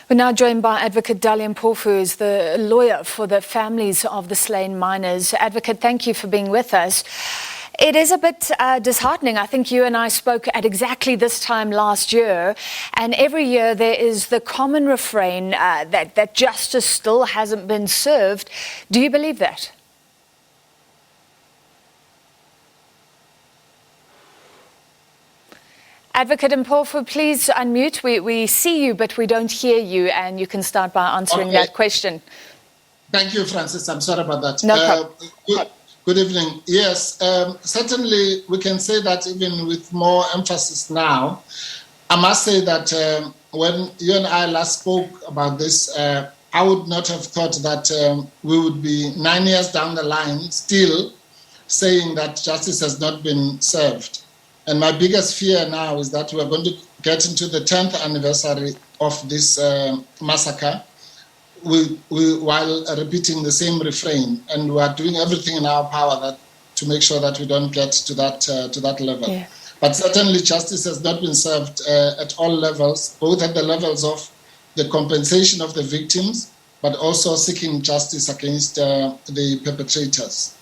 We're now joined by Advocate Dali Mpofu, who is the lawyer for the families of the slain miners. Advocate, thank you for being with us. It is a bit disheartening. I think you and I spoke at exactly this time last year, and every year there is the common refrain that justice still hasn't been served. Do you believe that? Advocate Mpofu, please unmute. We see you, but we don't hear you, and you can start by answering that question. Thank you, Francis. I'm sorry about that. No problem. Good evening. Yes, certainly we can say that even with more emphasis now. I must say that when you and I last spoke about this, I would not have thought that we would be 9 years down the line still saying that justice has not been served. And my biggest fear now is that we're going to get into the 10th anniversary of this massacre while repeating the same refrain. And we are doing everything in our power to make sure that we don't get to that level. Yeah. But certainly justice has not been served at all levels, both at the levels of the compensation of the victims, but also seeking justice against the perpetrators.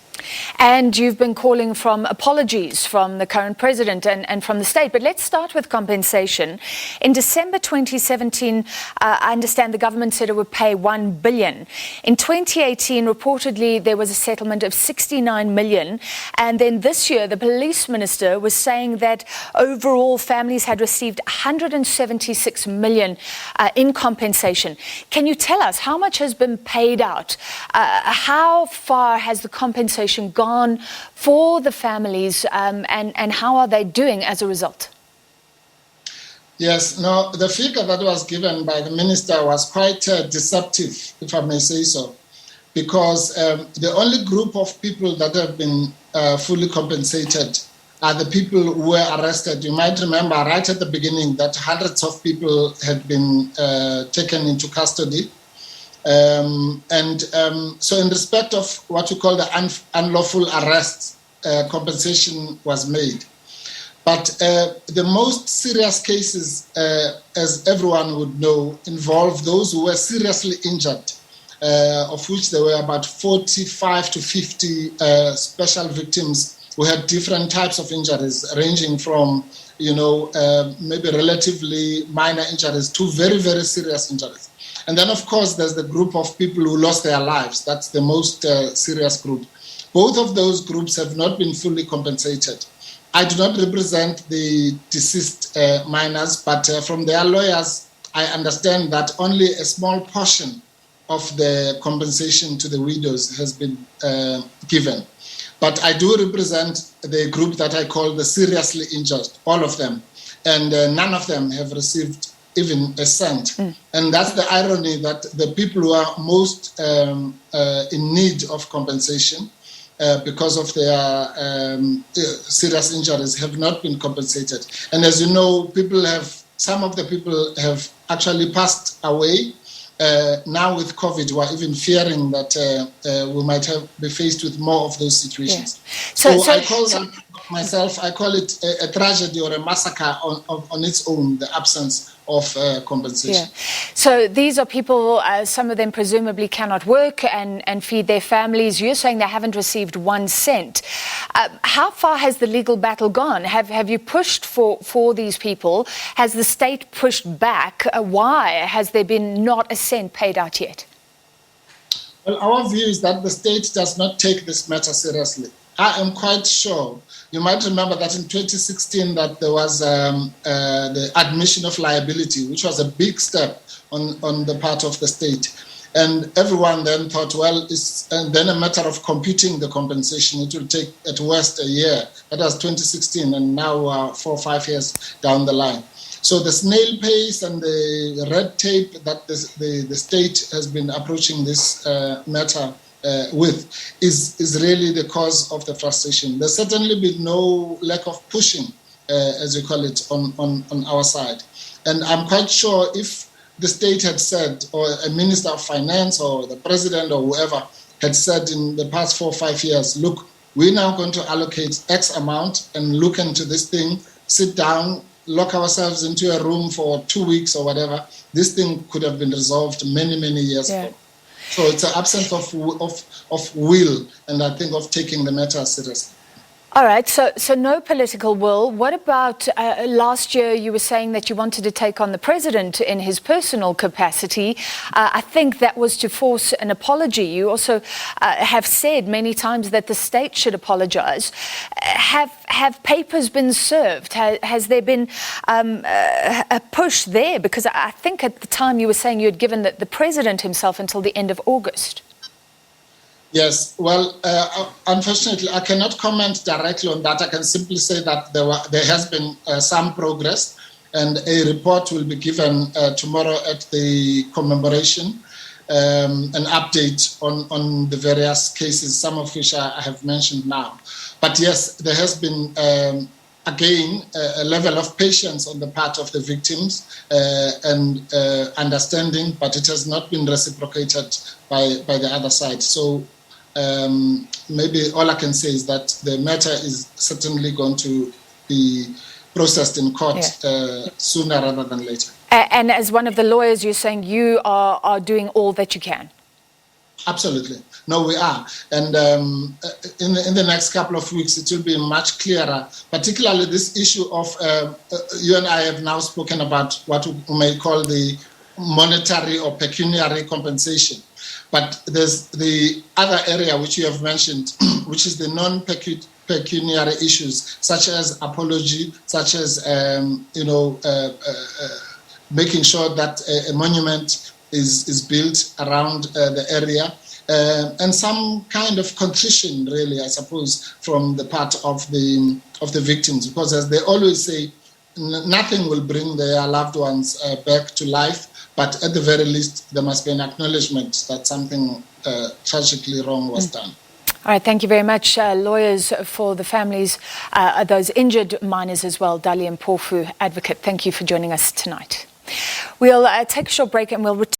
And you've been calling from apologies from the current president and from the state. But let's start with compensation. In December 2017, I understand the government said it would pay 1 billion. In 2018, reportedly, there was a settlement of 69 million. And then this year, the police minister was saying that overall families had received 176 million in compensation. Can you tell us how much has been paid out? How far has the compensation gone for the families, and how are they doing as a result? Yes, no, the figure that was given by the minister was quite deceptive, if I may say so, because the only group of people that have been fully compensated are the people who were arrested. You might remember right at the beginning that hundreds of people had been taken into custody. So in respect of what you call the unlawful arrests, compensation was made. But the most serious cases, as everyone would know, involve those who were seriously injured, of which there were about 45 to 50 special victims who had different types of injuries, ranging from, maybe relatively minor injuries to very, very serious injuries. And then, of course, there's the group of people who lost their lives. That's the most serious group. Both of those groups have not been fully compensated. I do not represent the deceased miners, but from their lawyers, I understand that only a small portion of the compensation to the widows has been given. But I do represent the group that I call the seriously injured, all of them. And none of them have received even a cent. And that's the irony, that the people who are most in need of compensation because of their serious injuries have not been compensated. And as you know, some of the people have actually passed away. Now with COVID, we're even fearing that we might be faced with more of those situations. Yeah. So I call that myself, I call it a tragedy or a massacre on its own, the absence of compensation. Yeah. So these are people, some of them presumably cannot work and feed their families. You're saying they haven't received 1 cent. How far has the legal battle gone? Have you pushed for these people? Has the state pushed back? Why has there been not a cent paid out yet? Well, our view is that the state does not take this matter seriously. I am quite sure. You might remember that in 2016 that there was the admission of liability, which was a big step on the part of the state. And everyone then thought, well, it's then a matter of computing the compensation. It will take at worst a year. That was 2016, and now we are 4 or 5 years down the line. So the snail pace and the red tape that the state has been approaching this matter with is really the cause of the frustration. There's certainly been no lack of pushing, as you call it, on our side. And I'm quite sure if the state had said, or a minister of finance or the president or whoever had said in the past 4 or 5 years, look, we're now going to allocate X amount and look into this thing, sit down, lock ourselves into a room for 2 weeks or whatever. This thing could have been resolved many, many years ago. So it's an absence of will, and I think of taking the matter seriously. All right, so no political will. What about last year you were saying that you wanted to take on the president in his personal capacity? I think that was to force an apology. You also have said many times that the state should apologize. Have papers been served? Has there been a push there? Because I think at the time you were saying you had given the president himself until the end of August. Yes, well, unfortunately, I cannot comment directly on that. I can simply say that there has been some progress, and a report will be given tomorrow at the commemoration, an update on the various cases, some of which I have mentioned now. But yes, there has been, again, a level of patience on the part of the victims and understanding, but it has not been reciprocated by the other side. So maybe all I can say is that the matter is certainly going to be processed in court sooner rather than later. And as one of the lawyers, you're saying you are doing all that you can? Absolutely. No, we are. And in the next couple of weeks, it will be much clearer, particularly this issue of, you and I have now spoken about what we may call the monetary or pecuniary compensation. But there's the other area which you have mentioned, which is the non-pecuniary issues, such as apology, such as, making sure that a monument is built around the area, and some kind of contrition, really, I suppose, from the part of the victims, because as they always say, nothing will bring their loved ones back to life. But at the very least, there must be an acknowledgement that something tragically wrong was done. All right, thank you very much. Lawyers for the families, those injured miners as well, Dali Mpofu, advocate, thank you for joining us tonight. We'll take a short break and we'll return.